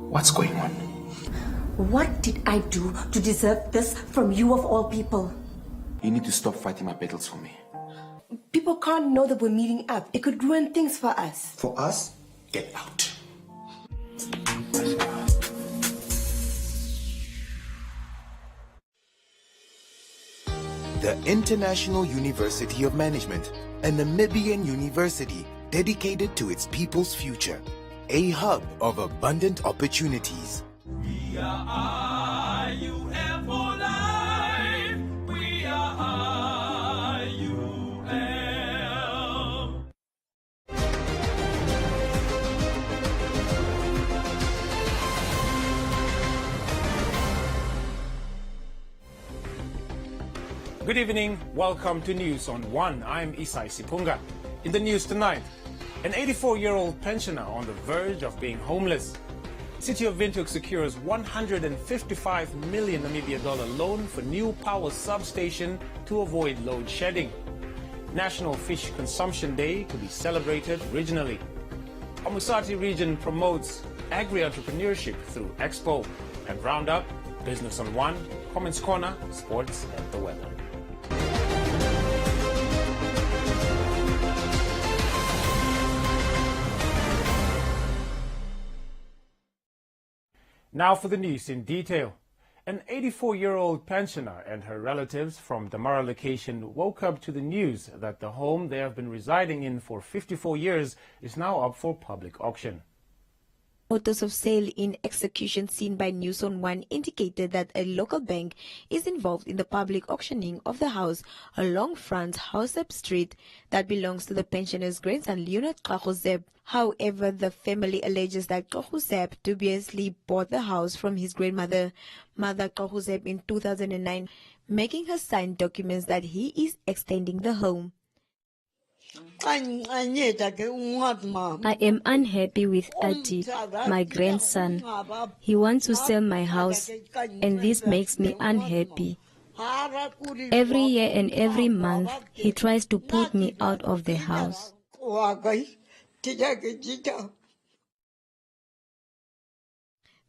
What's going on? What did I do to deserve this from you of all people? You need to stop fighting my battles for me. People can't know that we're meeting up. It could ruin things for us. For us, get out. The International University of Management, a Namibian university dedicated to its people's future, a hub of abundant opportunities. We are IUM for life. We are IUM. Good evening, welcome to News on One. I'm Isai Sipunga. In the news tonight, an 84-year-old pensioner on the verge of being homeless. City of Windhoek secures 155 million Namibia dollar loan for new power substation to avoid load shedding. National Fish Consumption Day to be celebrated regionally. Omusati region promotes agri-entrepreneurship through Expo. And Roundup, Business on One, Comments Corner, Sports and the Weather. Now for the news in detail. An 84-year-old pensioner and her relatives from Damara location woke up to the news that the home they have been residing in for 54 years is now up for public auction. Photos of sale in execution seen by News on One indicated that a local bank is involved in the public auctioning of the house along Frans Housep Street that belongs to the pensioner's grandson Leonard Kagozeb. However, the family alleges that Kagozeb dubiously bought the house from his grandmother, Mother Kagozeb, in 2009, making her sign documents that he is extending the home. I am unhappy with Ati, my grandson. He wants to sell my house, and this makes me unhappy. Every year and every month, he tries to put me out of the house.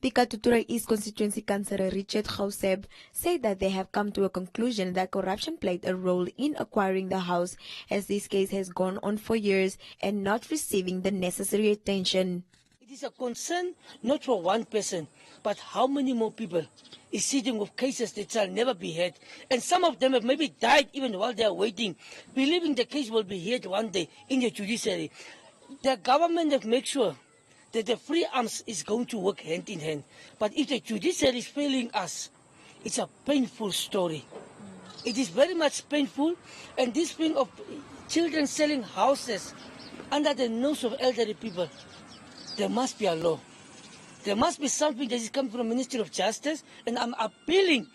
The Katutura East Constituency Councillor Richard Gauseb said that they have come to a conclusion that corruption played a role in acquiring the house, as this case has gone on for years and not receiving the necessary attention. It is a concern not for one person, but how many more people is sitting with cases that shall never be heard. And some of them have maybe died even while they are waiting, believing the case will be heard one day in the judiciary. The government have made sure that the free arms is going to work hand in hand. But if the judiciary is failing us, it's a painful story. It is very much painful, and this thing of children selling houses under the nose of elderly people, there must be a law. There must be something that is coming from the Ministry of Justice, and I'm appealing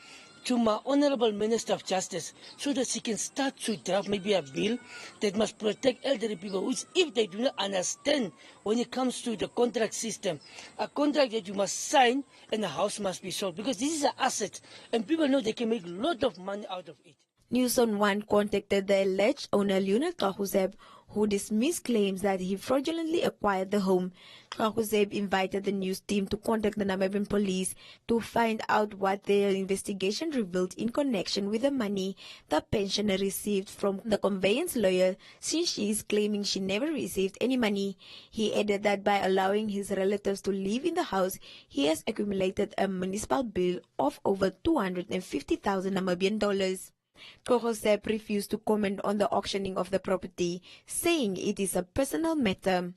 to my Honorable Minister of Justice so that she can start to draft maybe a bill that must protect elderly people, which if they do not understand when it comes to the contract system, a contract that you must sign and the house must be sold, because this is an asset and people know they can make a lot of money out of it. News on One contacted the alleged owner Leonard Kagozeb, who dismissed claims that he fraudulently acquired the home. Kagozeb invited the news team to contact the Namibian police to find out what their investigation revealed in connection with the money the pensioner received from the conveyance lawyer, since she is claiming she never received any money. He added that by allowing his relatives to live in the house, he has accumulated a municipal bill of over 250,000 Namibian dollars. Kagozeb refused to comment on the auctioning of the property, saying it is a personal matter.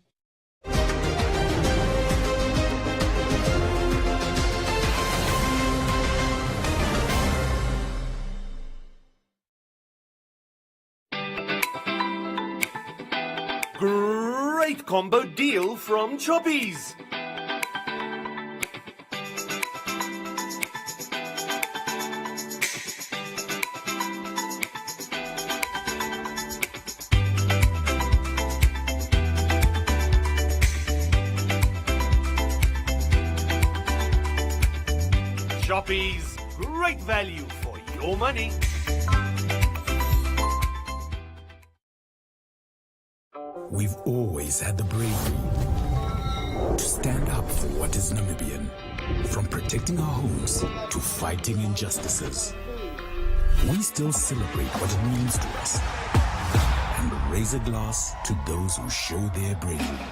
Great combo deal from Choppies! rupees. Great value for your money. We've always had the bravery to stand up for what is Namibian, from protecting our homes to fighting injustices. We still celebrate what it means to us and raise a glass to those who show their bravery.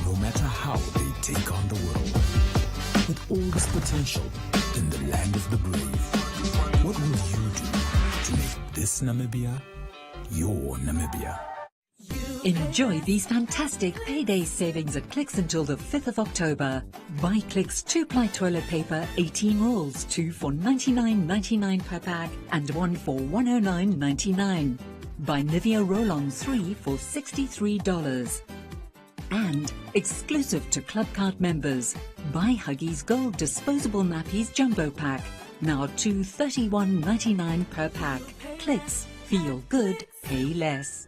No matter how they take on the world, with all this potential in the land of the brave, what will you do to make this Namibia your Namibia? Enjoy these fantastic payday savings at Clicks until the 5th of October. Buy Clicks 2-ply toilet paper, 18 rolls, 2 for $99.99 per pack and 1 for $109.99. Buy Nivea Roll-On 3 for $63. And exclusive to Club Card members, buy Huggies Gold Disposable Nappies Jumbo Pack, now $231.99 per pack. Clicks, feel good, pay less.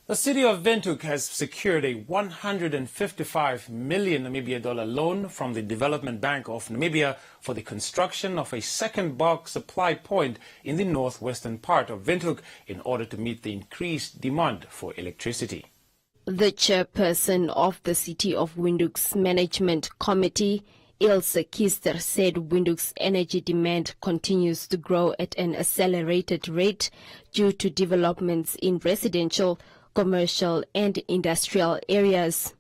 The city of Windhoek has secured a 155 million Namibia dollar loan from the Development Bank of Namibia for the construction of a second bulk supply point in the northwestern part of Windhoek in order to meet the increased demand for electricity. The chairperson of the City of Windhoek's Management Committee, Ilse Kister, said Windhoek's energy demand continues to grow at an accelerated rate due to developments in residential, commercial and industrial areas.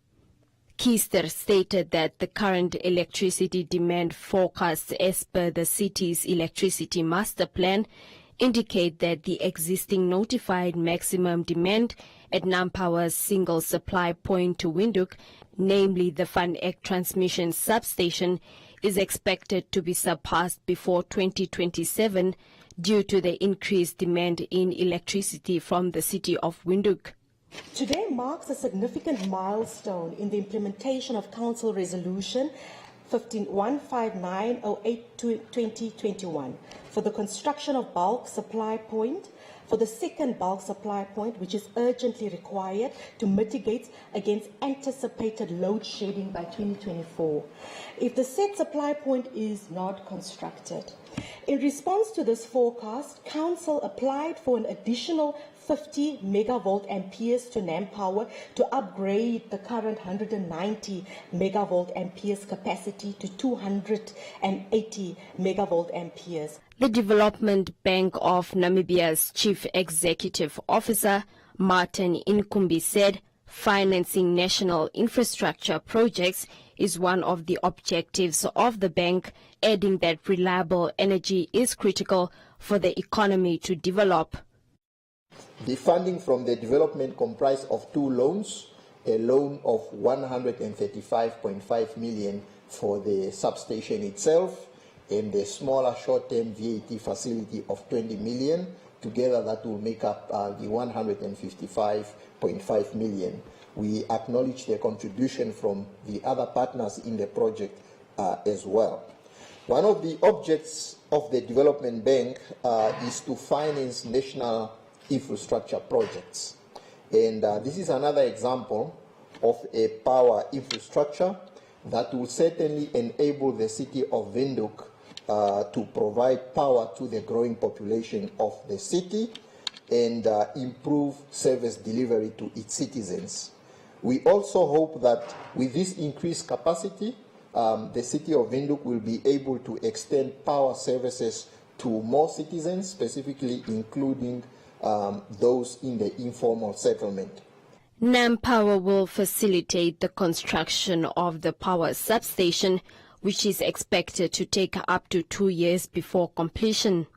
Kister stated that the current electricity demand forecasts as per the city's electricity master plan indicate that the existing notified maximum demand at Nampower's single supply point to Windhoek, namely the Van Eck transmission substation, is expected to be surpassed before 2027 due to the increased demand in electricity from the city of Windhoek. Today marks a significant milestone in the implementation of Council Resolution 15908-2021 for the construction of bulk supply point, for the second bulk supply point, which is urgently required to mitigate against anticipated load shedding by 2024, if the said supply point is not constructed. In response to this forecast, Council applied for an additional 50 megavolt amperes to Nampower to upgrade the current 190 megavolt amperes capacity to 280 megavolt amperes. The Development Bank of Namibia's Chief Executive Officer, Martin Inkumbi, said financing national infrastructure projects is one of the objectives of the bank, adding that reliable energy is critical for the economy to develop. The funding from the development comprised of two loans, a loan of 135.5 million for the substation itself and a smaller short-term VAT facility of 20 million. Together that will make up the 155.5 million. We acknowledge the contribution from the other partners in the project as well. One of the objects of the Development Bank is to finance national infrastructure projects. And this is another example of a power infrastructure that will certainly enable the city of Windhoek to provide power to the growing population of the city and improve service delivery to its citizens. We also hope that with this increased capacity, the city of Windhoek will be able to extend power services to more citizens, specifically including those in the informal settlement. Nampower will facilitate the construction of the power substation, which is expected to take up to 2 years before completion.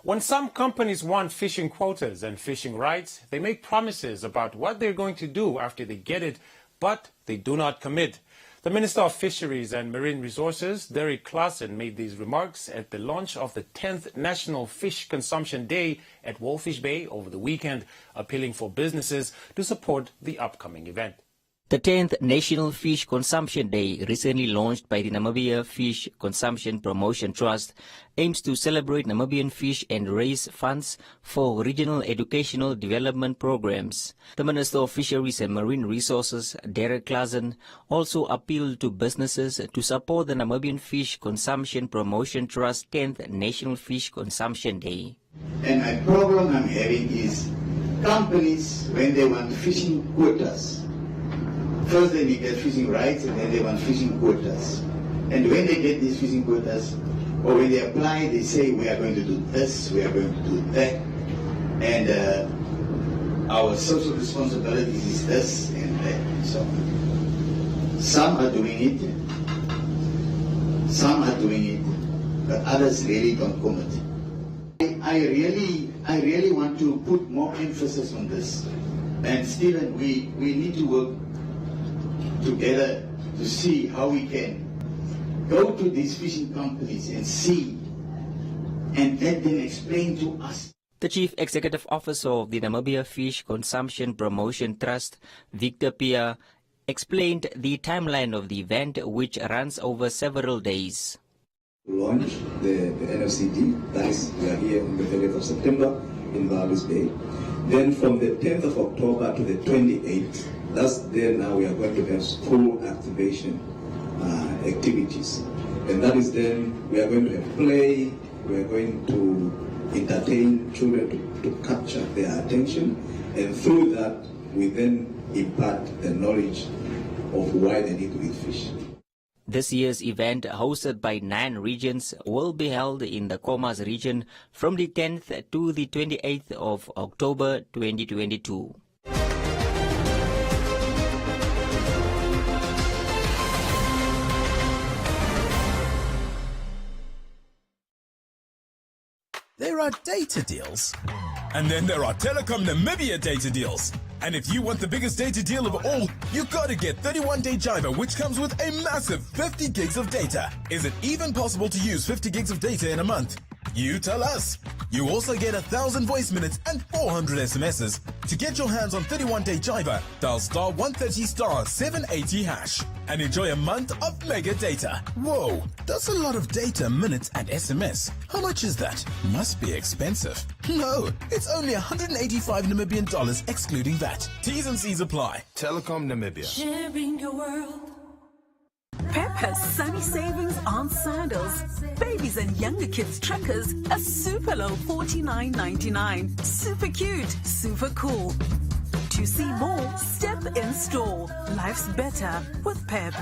When some companies want fishing quotas and fishing rights, they make promises about what they're going to do after they get it, but they do not commit. The Minister of Fisheries and Marine Resources, Derek Claassen, made these remarks at the launch of the 10th National Fish Consumption Day at Walfish Bay over the weekend, appealing for businesses to support the upcoming event. The 10th National Fish Consumption Day, recently launched by the Namibia Fish Consumption Promotion Trust, aims to celebrate Namibian fish and raise funds for regional educational development programs. The Minister of Fisheries and Marine Resources, Derek Claassen, also appealed to businesses to support the Namibian Fish Consumption Promotion Trust 10th National Fish Consumption Day. And a problem I'm having is companies, when they want fishing quotas, first they get fishing rights and then they want fishing quotas. And when they get these fishing quotas, or when they apply, they say we are going to do this, we are going to do that, and our social responsibility is this and that and so on. Some are doing it, but others really don't commit. I really want to put more emphasis on this. And Stephen, we need to work together to see how we can go to these fishing companies and see and let them explain to us. The Chief Executive Officer of the Namibia Fish Consumption Promotion Trust, Victor Pia, explained the timeline of the event, which runs over several days. Launch the NFCD, that is, we are here on the 30th of September in Walvis Bay. Then from the 10th of October to the 28th, that's then now we are going to have school activation activities. And that is then we are going to have play, we are going to entertain children to capture their attention, and through that we then impart the knowledge of why they need to eat fish. This year's event, hosted by 9 regions, will be held in the Khomas region from the 10th to the 28th of October 2022. There are data deals. And then there are Telecom Namibia data deals. And if you want the biggest data deal of all, you gotta get 31-day Jiva, which comes with a massive 50 gigs of data. Is it even possible to use 50 gigs of data in a month? You tell us. You also get 1,000 voice minutes and 400 SMSs. To get your hands on 31-day Jiva, dial star 130 star 780 hash and enjoy a month of mega data. Whoa, that's a lot of data, minutes and SMS. How much is that? Must be expensive. No, it's only 185 Namibian dollars excluding VAT. T's and C's apply. Telecom Namibia. Sharing your world. Pep has sunny savings on sandals. Babies and younger kids trackers, a super low $49.99. Super cute, super cool. To see more, step in store. Life's better with Pep.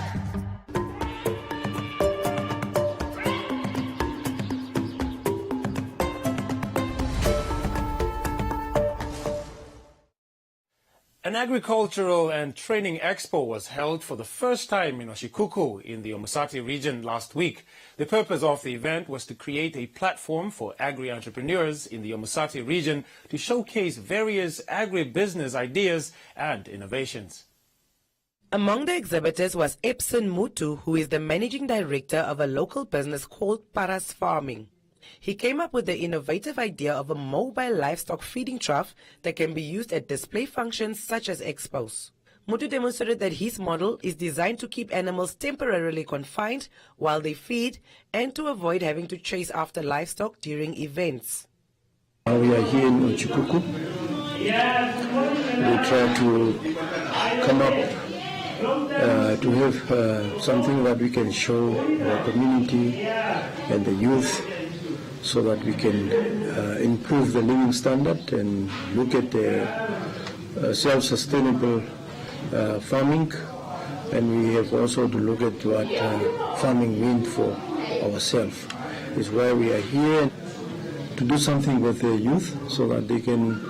An agricultural and training expo was held for the first time in Oshikuku in the Omusati region last week. The purpose of the event was to create a platform for agri-entrepreneurs in the Omusati region to showcase various agribusiness ideas and innovations. Among the exhibitors was Epson Mutu, who is the managing director of a local business called Paras Farming. He came up with the innovative idea of a mobile livestock feeding trough that can be used at display functions such as expos. Mutu demonstrated that his model is designed to keep animals temporarily confined while they feed and to avoid having to chase after livestock during events. We are here in Oshikuku. We try to come up to have something that we can show our community and the youth, so that we can improve the living standard and look at the self-sustainable farming. And we have also to look at what farming means for ourselves. It's why we are here to do something with the youth, so that they can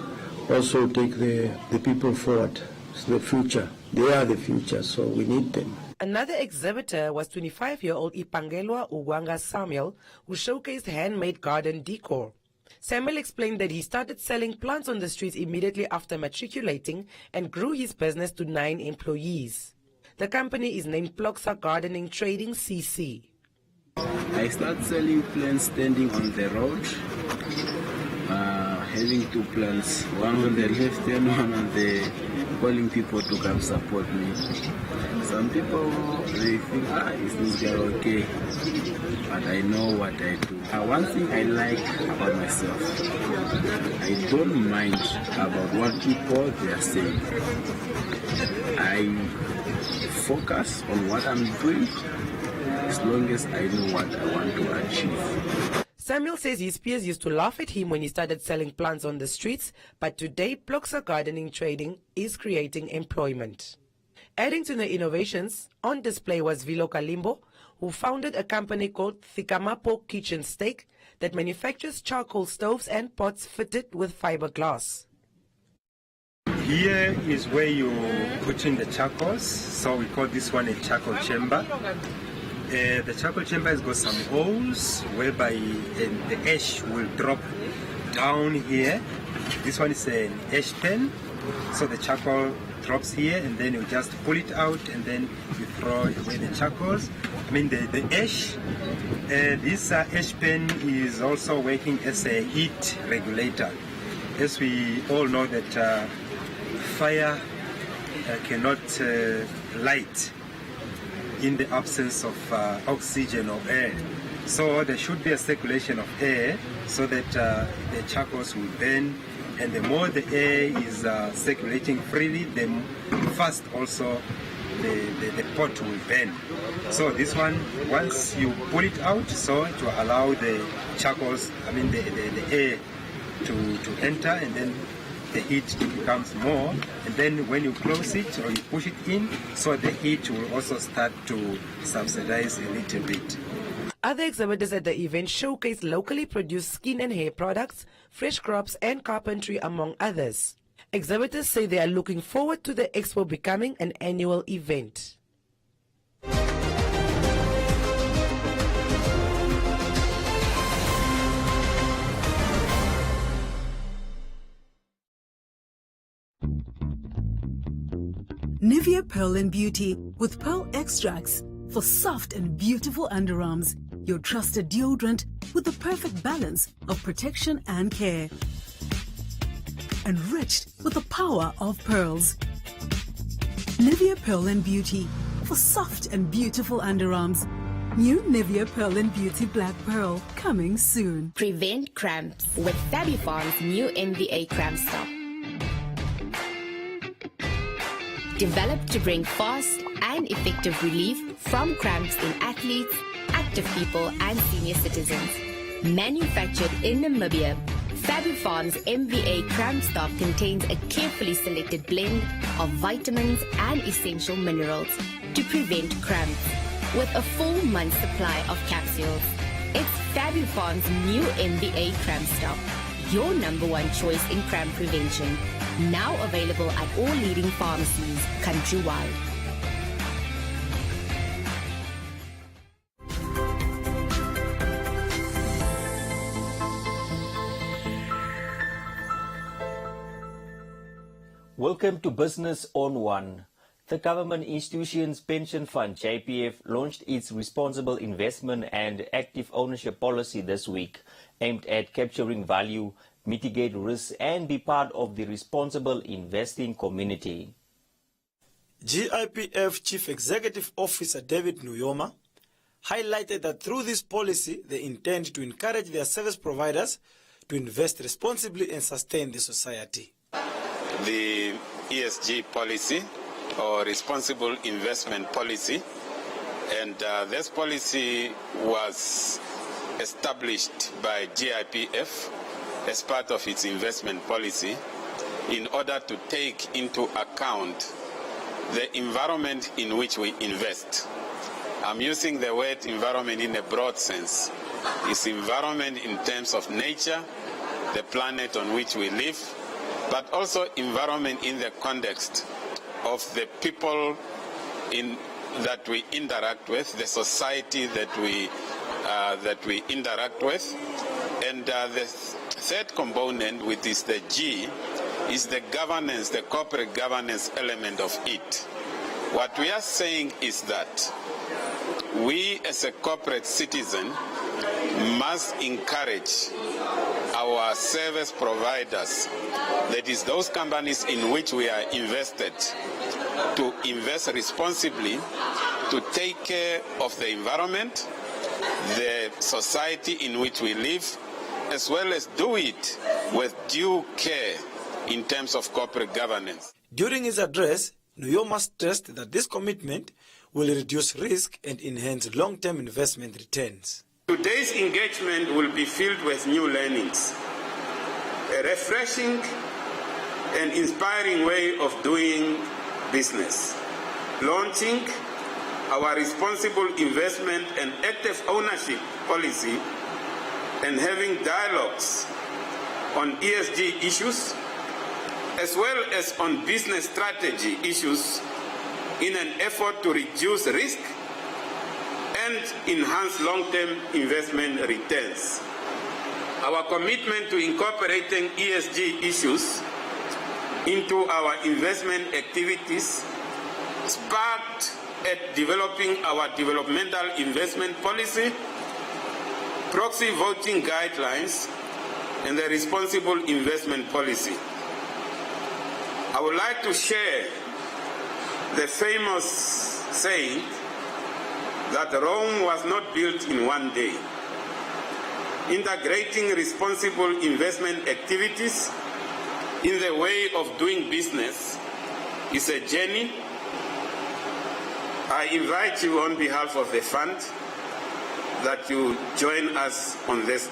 also take the people forward. It's the future. They are the future, so we need them. Another exhibitor was 25-year-old Ipangelwa Ugwanga Samuel, who showcased handmade garden decor. Samuel explained that he started selling plants on the streets immediately after matriculating and grew his business to 9 employees. The company is named Ploksa Gardening Trading CC. I started selling plants standing on the road, having 2 plants, one on the left and one on the calling people to come support me. Some people, they think, these things are okay, but I know what I do. One thing I like about myself, I don't mind about what people they are saying. I focus on what I'm doing as long as I know what I want to achieve. Samuel says his peers used to laugh at him when he started selling plants on the streets, but today Ploksa gardening trading is creating employment. Adding to the innovations, on display was Vilo Kalimbo, who founded a company called Thikamapo Kitchen Steak that manufactures charcoal stoves and pots fitted with fiberglass. Here is where you put in the charcoals, so we call this one a charcoal chamber. The charcoal chamber has got some holes whereby the ash will drop down here. This one is an ash pen, so the charcoal drops here and then you just pull it out and then you throw away the charcoals. I mean the ash. This ash pen is also working as a heat regulator. As we all know that fire cannot light in the absence of oxygen or air. So there should be a circulation of air so that the charcoals will burn, and the more the air is circulating freely, the fast also the pot will burn. So this one, once you pull it out, so it will allow the charcoals, I mean the air to enter, and then the heat becomes more, and then when you close it or you push it in, so the heat will also start to subsidize a little bit. Other exhibitors at the event showcased locally produced skin and hair products, fresh crops and carpentry, among others. Exhibitors say they are looking forward to the expo becoming an annual event. Nivea Pearl and Beauty with pearl extracts for soft and beautiful underarms. Your trusted deodorant with the perfect balance of protection and care. Enriched with the power of pearls. Nivea Pearl and Beauty for soft and beautiful underarms. New Nivea Pearl and Beauty Black Pearl coming soon. Prevent cramps with Fabifarm's new MVA Cramp Stop. Developed to bring fast and effective relief from cramps in athletes, active people and senior citizens. Manufactured in Namibia, Fabifarm's MVA Cramp Stop contains a carefully selected blend of vitamins and essential minerals to prevent cramps, with a full month's supply of capsules. It's Fabifarm's new MVA Cramp Stop, your #1 choice in cramp prevention. Now available at all leading pharmacies countrywide. Welcome to Business on One. The Government Institutions Pension Fund, JPF, launched its responsible investment and active ownership policy this week, aimed at capturing value, mitigate risks and be part of the responsible investing community. GIPF Chief Executive Officer David Nuyoma highlighted that through this policy they intend to encourage their service providers to invest responsibly and sustain the society. The ESG policy, or responsible investment policy, and this policy was established by GIPF as part of its investment policy in order to take into account the environment in which we invest. I'm using the word environment in a broad sense. It's environment in terms of nature, the planet on which we live, but also environment in the context of the people that we interact with, the society that we interact with, and the third component, which is the G, is the governance, the corporate governance element of it. What we are saying is that we as a corporate citizen must encourage our service providers, that is those companies in which we are invested, to invest responsibly, to take care of the environment, the society in which we live, as well as do it with due care in terms of corporate governance. During his address, Nuyoma stressed that this commitment will reduce risk and enhance long-term investment returns. Today's engagement will be filled with new learnings, a refreshing and inspiring way of doing business, launching our responsible investment and active ownership policy, and having dialogues on ESG issues, as well as on business strategy issues in an effort to reduce risk and enhance long-term investment returns. Our commitment to incorporating ESG issues into our investment activities sparked at developing our developmental investment policy, proxy voting guidelines, and the responsible investment policy. I would like to share the famous saying that Rome was not built in one day. Integrating responsible investment activities in the way of doing business is a journey. I invite you on behalf of the fund that you join us on this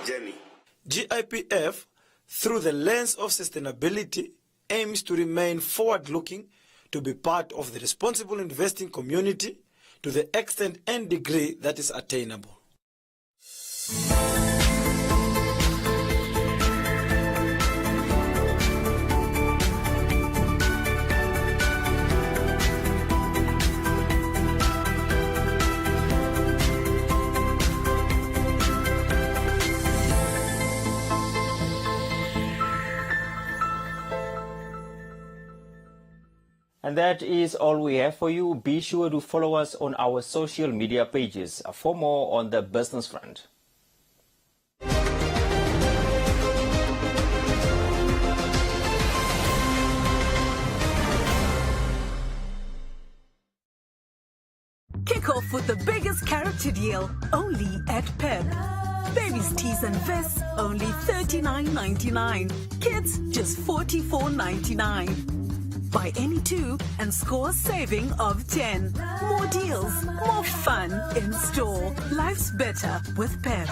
journey. GIPF, through the lens of sustainability, aims to remain forward-looking, to be part of the responsible investing community to the extent and degree that is attainable. And that is all we have for you. Be sure to follow us on our social media pages for more on the business front. Kick off with the biggest character deal, only at Pep. Babies' tees and vests, only $39.99. Kids, just $44.99. Buy any two and score a saving of 10. More deals, more fun in store. Life's better with Pep.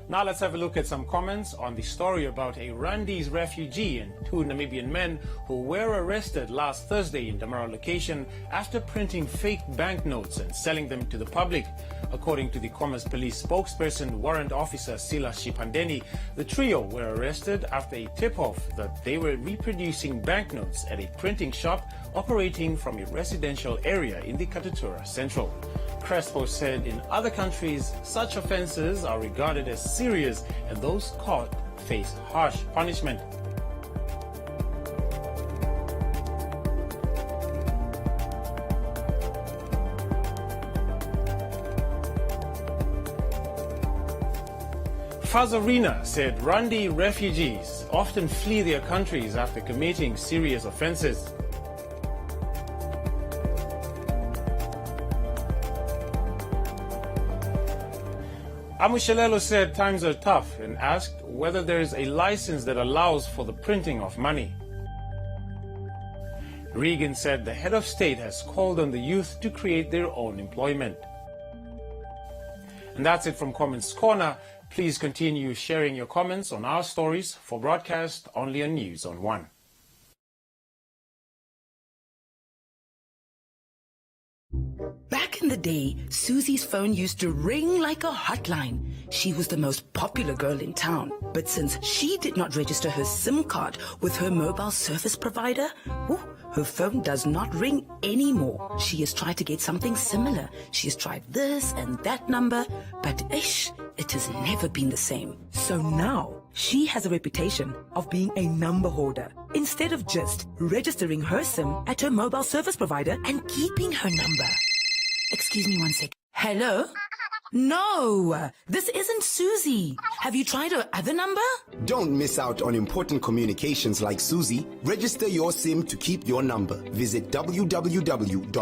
Now let's have a look at some comments on the story about a Rwandese refugee and two Namibian men who were arrested last Thursday in Damara location after printing fake banknotes and selling them to the public. According to the Commerce Police spokesperson, Warrant Officer Sila Shipandeni, the trio were arrested after a tip-off that they were reproducing banknotes at a printing shop operating from a residential area in the Katutura Central. Crespo said in other countries, such offenses are regarded as serious and those caught face harsh punishment. Fazarina said Rwandese refugees often flee their countries after committing serious offenses. Amushelelo said times are tough and asked whether there is a license that allows for the printing of money. Regan said the head of state has called on the youth to create their own employment. And that's it from Comments Corner. Please continue sharing your comments on our stories for broadcast only on News on One. Back in the day, Susie's phone used to ring like a hotline. She was the most popular girl in town. But since she did not register her SIM card with her mobile service provider, her phone does not ring anymore. She has tried to get something similar. She has tried this and that number, but it has never been the same. So now, she has a reputation of being a number hoarder. Instead of just registering her SIM at her mobile service provider and keeping her number. Excuse me one sec. Hello? No, this isn't Susie. Have you tried her other number? Don't miss out on important communications like Susie. Register your SIM to keep your number. Visit www.cran.na.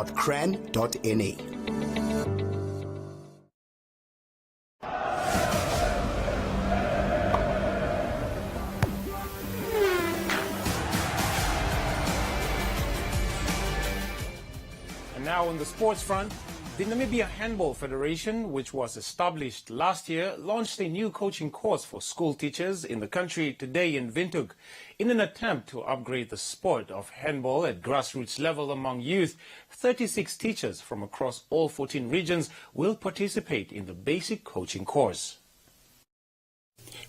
And now on the sports front, the Namibia Handball Federation, which was established last year, launched a new coaching course for school teachers in the country today in Windhoek. In an attempt to upgrade the sport of handball at grassroots level among youth, 36 teachers from across all 14 regions will participate in the basic coaching course.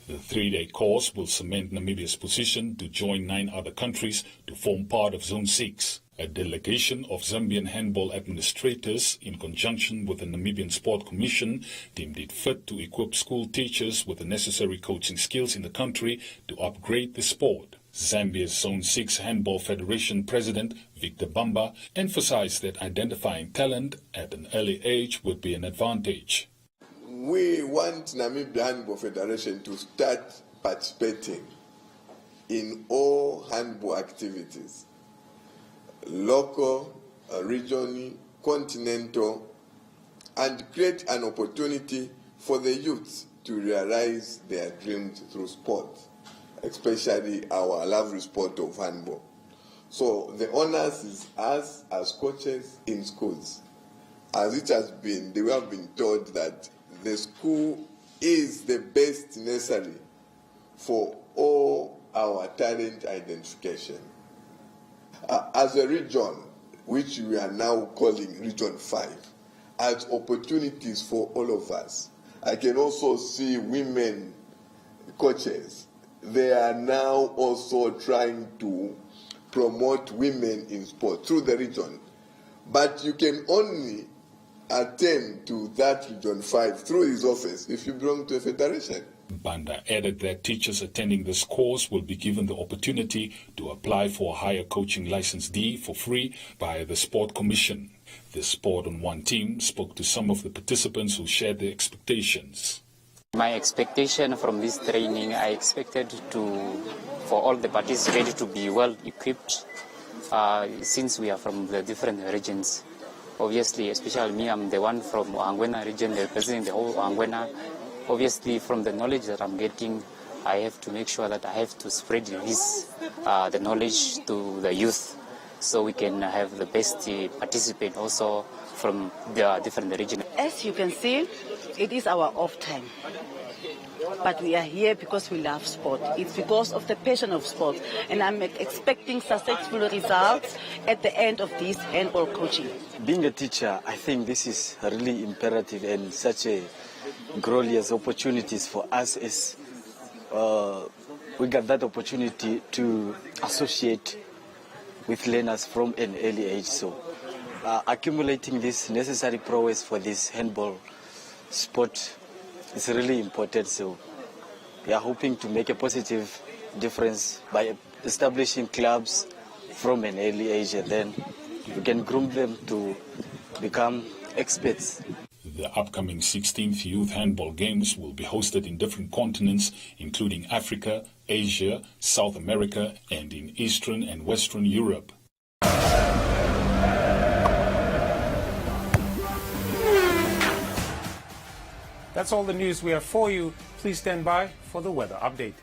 The three-day course will cement Namibia's position to join 9 other countries to form part of Zone 6. A delegation of Zambian handball administrators, in conjunction with the Namibian Sport Commission, deemed it fit to equip school teachers with the necessary coaching skills in the country to upgrade the sport. Zambia's Zone 6 Handball Federation President, Victor Bamba, emphasized that identifying talent at an early age would be an advantage. We want Namibia Handball Federation to start participating in all handball activities. Local, regional, continental, and create an opportunity for the youth to realize their dreams through sport, especially our lovely sport of handball. So the onus is us as coaches in schools. As it has been, they have been told that the school is the best nursery for all our talent identification. As a region, which we are now calling Region 5, as opportunities for all of us. I can also see women coaches. They are now also trying to promote women in sport through the region. But you can only attend to that Region 5 through his office if you belong to a federation. Banda added that teachers attending this course will be given the opportunity to apply for a higher coaching license D for free by the Sport Commission. The Sport on One team spoke to some of the participants who shared their expectations. My expectation from this training, I expected for all the participants to be well equipped since we are from the different regions. Obviously, especially me, I'm the one from Angwena region, representing the whole Angwena. Obviously, from the knowledge that I'm getting, I have to make sure that I have to spread the knowledge to the youth so we can have the best participant also from the different regions. As you can see, it is our off time. But we are here because we love sport. It's because of the passion of sport. And I'm expecting successful results at the end of this handball coaching. Being a teacher, I think this is really imperative and such a glorious opportunities for us as we got that opportunity to associate with learners from an early age. So accumulating this necessary prowess for this handball sport is really important. So we are hoping to make a positive difference by establishing clubs from an early age, and then we can groom them to become experts. The upcoming 16th Youth Handball Games will be hosted in different continents, including Africa, Asia, South America, and in Eastern and Western Europe. That's all the news we have for you. Please stand by for the weather update.